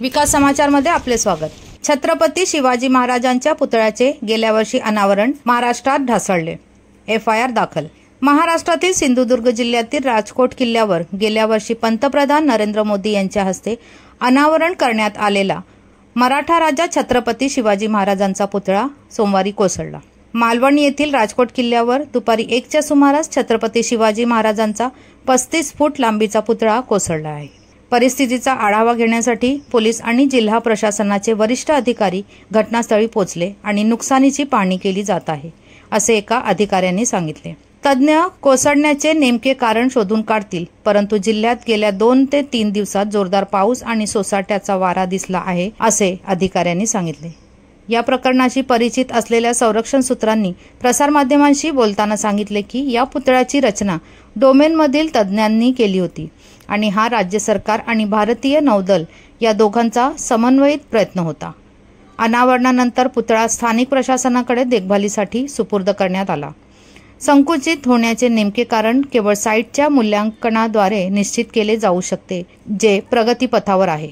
विकास समाचारमध्ये आपले स्वागत। छत्रपती शिवाजी महाराजांच्या पुतळ्याचे गेल्या वर्षी अनावरण महाराष्ट्रात ढासळले। FIR दाखल। महाराष्ट्रातील सिंधुदुर्ग जिल्ह्यातील राजकोट किल्ल्यावर गेल्या वर्षी पंतप्रधान नरेंद्र मोदी यांच्या हस्ते अनावरण करण्यात आलेला मराठा राजा छत्रपती शिवाजी महाराजांचा पुतळा सोमवारी कोसळला। मालवण येथील राजकोट किल्ल्यावर दुपारी 1च्या सुमारास छत्रपती शिवाजी महाराजांचा 35 फूट लांबीचा पुतळा कोसळला आहे। परिस्थितीचा आढावा घेण्यासाठी पोलीस आणि जिल्हा प्रशासनाचे वरिष्ठ अधिकारी घटनास्थळी पोहोचले आणि नुकसानीची पाहणी केली जात आहे, असे एका अधिकाऱ्यांनी सांगितले। तज्ञ कोसळण्याचे नेमके कारण शोधून काढतील, परंतु जिल्ह्यात गेल्या 2 ते 3 दिवसात जोरदार पाऊस आणि सोसाट्याचा वारा दिसला आहे, असे अधिकाऱ्यांनी सांगितले। या प्रकरणाशी परिचित असलेल्या संरक्षण सूत्रांनी प्रसारमाध्यमांशी बोलताना सांगितले की या पुतळ्याची रचना डोमेनमधील तज्ञांनी केली होती आणि हा राज्य सरकार आणि भारतीय नौदल या दोघांचा समन्वयित प्रयत्न होता। अनावरणानंतर पुतळा स्थानिक प्रशासनाकडे देखभालीसाठी सुपूर्द करण्यात आला। संकुचित होण्याचे नेमके कारण केवळ साइटच्या मूल्यांकनाद्वारे निश्चित केले जाऊ शकते, जे प्रगतीपथावर आहे।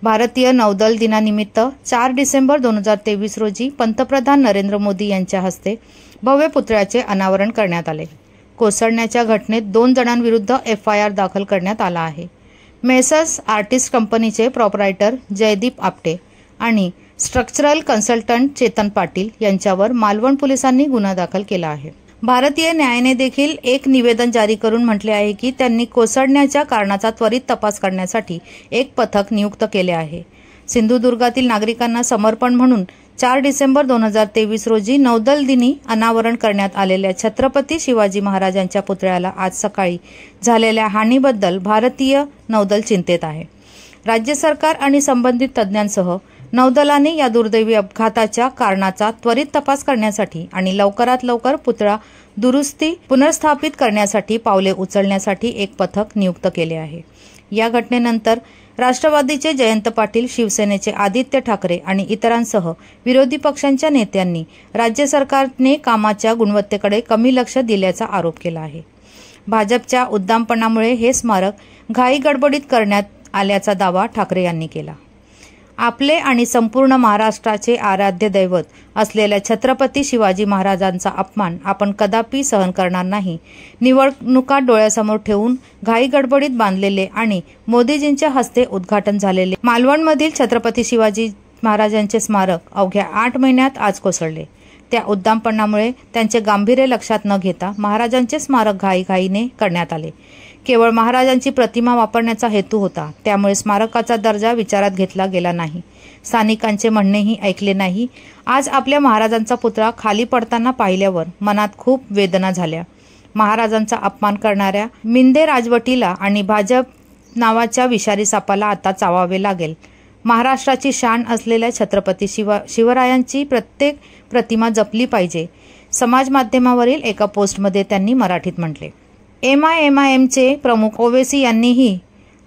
भारतीय नौदल दिनानिमित्त 4 डिसेंबर 2023 रोजी पंतप्रधान नरेंद्र मोदी यांच्या हस्ते भव्य पुतळ्याचे अनावरण करण्यात आले। कोसळण्याच्या घटनेत 2 जणांविरुद्ध FIR दाखल करण्यात आला आहे। मेसर्स आर्टिस्ट कंपनीचे प्रोप्रायटर जयदीप आपटे आणि स्ट्रक्चरल कन्सल्टंट चेतन पाटील यांच्यावर मालवण पोलिसांनी गुन्हा दाखल केला आहे। भारतीय न्यायालयाने देखील एक निवेदन जारी करून म्हटले आहे की त्यांनी कोसळण्याच्या कारणाचा त्वरित तपास करण्यासाठी एक पथक नियुक्त केले आहे। सिंधुदुर्गातील नागरिकांना समर्पण म्हणून 4 डिसेंबर 2023 रोजी नौदल दिनी अनावरण करण्यात आलेल्या छत्रपती शिवाजी महाराजांच्या पुतळ्याला आज सकाळी झालेल्या हानीबद्दल भारतीय नौदल चिंतेत आहे। राज्य सरकार आणि संबंधित तज्ञांसह नौदलाने या दुर्दैवी अपघाताच्या कारणाचा त्वरित तपास करण्यासाठी आणि लवकरात लवकर पुतळा दुरुस्ती पुनर्स्थापित करण्यासाठी पावले उचलण्यासाठी एक पथक नियुक्त केले आहे। या घटनेनंतर राष्ट्रवादीचे जयंत पाटील, शिवसेनेचे आदित्य ठाकरे आणि इतरांसह विरोधी पक्षांच्या नेत्यांनी राज्य सरकारने कामाच्या गुणवत्तेकडे कमी लक्ष दिल्याचा आरोप केला आहे। भाजपच्या उद्दामपणामुळे हे स्मारक घाई गडबडीत करण्यात आल्याचा दावा ठाकरे यांनी केला। आपले आणि संपूर्ण महाराष्ट्राचे आराध्य दैवत असलेल्या छत्रपती शिवाजी महाराजांचा अपमान आपण कदापि सहन करणार नाही। निवडणुका डोळ्यासमोर ठेवून घाई गडबडीत बांधलेले आणि मोदीजींच्या हस्ते उद्घाटन झालेले मालवणमधील छत्रपती शिवाजी महाराजांचे स्मारक अवघ्या 8 महिन्यात आज कोसळले। त्या उद्दामपणामुळे त्यांचे गांभीर्य लक्षात न घेता महाराजांचे स्मारक घाईघाईने करण्यात आले। केवळ महाराजांची प्रतिमा वापरण्याचा हेतू होता, त्यामुळे स्मारकाचा दर्जा विचारात घेतला गेला नाही। स्थानिकांचे म्हणणेही ऐकले नाही। आज आपल्या महाराजांचा पुतळा खाली पडताना पाहिल्यावर मनात खूप वेदना झाल्या। महाराजांचा अपमान करणाऱ्या मिंदे राजवटीला आणि भाजप नावाच्या विषारी सापाला आता चावावे लागेल। महाराष्ट्राची शान असलेल्या छत्रपती शिवरायांची प्रत्येक प्रतिमा जपली पाहिजे, समाज माध्यमावरील एका पोस्टमध्ये त्यांनी मराठीत म्हटले। MIMचे प्रमुख ओवेसी यांनीही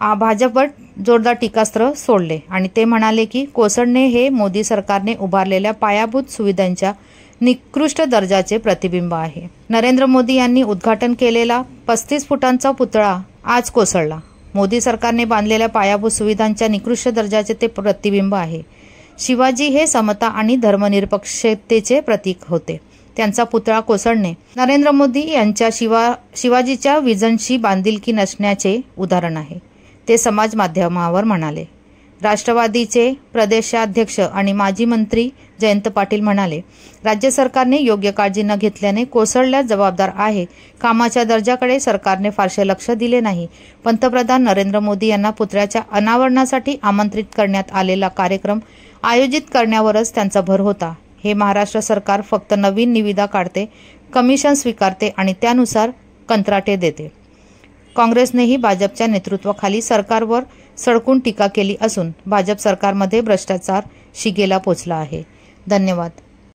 भाजपवर जोरदार टीकास्त्र सोडले आणि ते म्हणाले की कोसळणे हे मोदी सरकारने उभारलेल्या पायाभूत सुविधांच्या निकृष्ट दर्जाचे प्रतिबिंब आहे। नरेंद्र मोदी यांनी उद्घाटन केलेला 35 फुटांचा पुतळा आज कोसळला। मोदी सरकारने बांधलेल्या पायाभूत सुविधांच्या निकृष्ट दर्जाचे ते प्रतिबिंब आहे। शिवाजी हे समता आणि धर्मनिरपेक्षतेचे प्रतीक होते। त्यांचा पुतळा कोसळणे नरेंद्र मोदी यांच्या शिवाजीच्या विजनशी बांधिलकी नसण्याचे उदाहरण आहे, ते समाज माध्यमावर म्हणाले। राष्ट्रवादीचे प्रदेशाध्यक्ष आणि माजी मंत्री जयंत पाटील म्हणाले, राज्य सरकारने योग्य काळजी न घेतल्याने कोसळल्यास जबाबदार आहे। कामाच्या दर्जाकडे सरकारने फारसे लक्ष दिले नाही। पंतप्रधान नरेंद्र मोदी यांना पुतळ्याच्या अनावरणासाठी आमंत्रित करण्यात आलेला कार्यक्रम आयोजित करण्यावरच त्यांचा भर होता। हे महाराष्ट्र सरकार फक्त नवीन निविदा काढते, कमिशन स्वीकारते आणि त्यानुसार कंत्राटे देते। काँग्रेसनेही भाजपच्या नेतृत्वाखाली सरकारवर सडकून टीका केली असून भाजप सरकारमध्ये भ्रष्टाचार शिगेला पोचला आहे। धन्यवाद।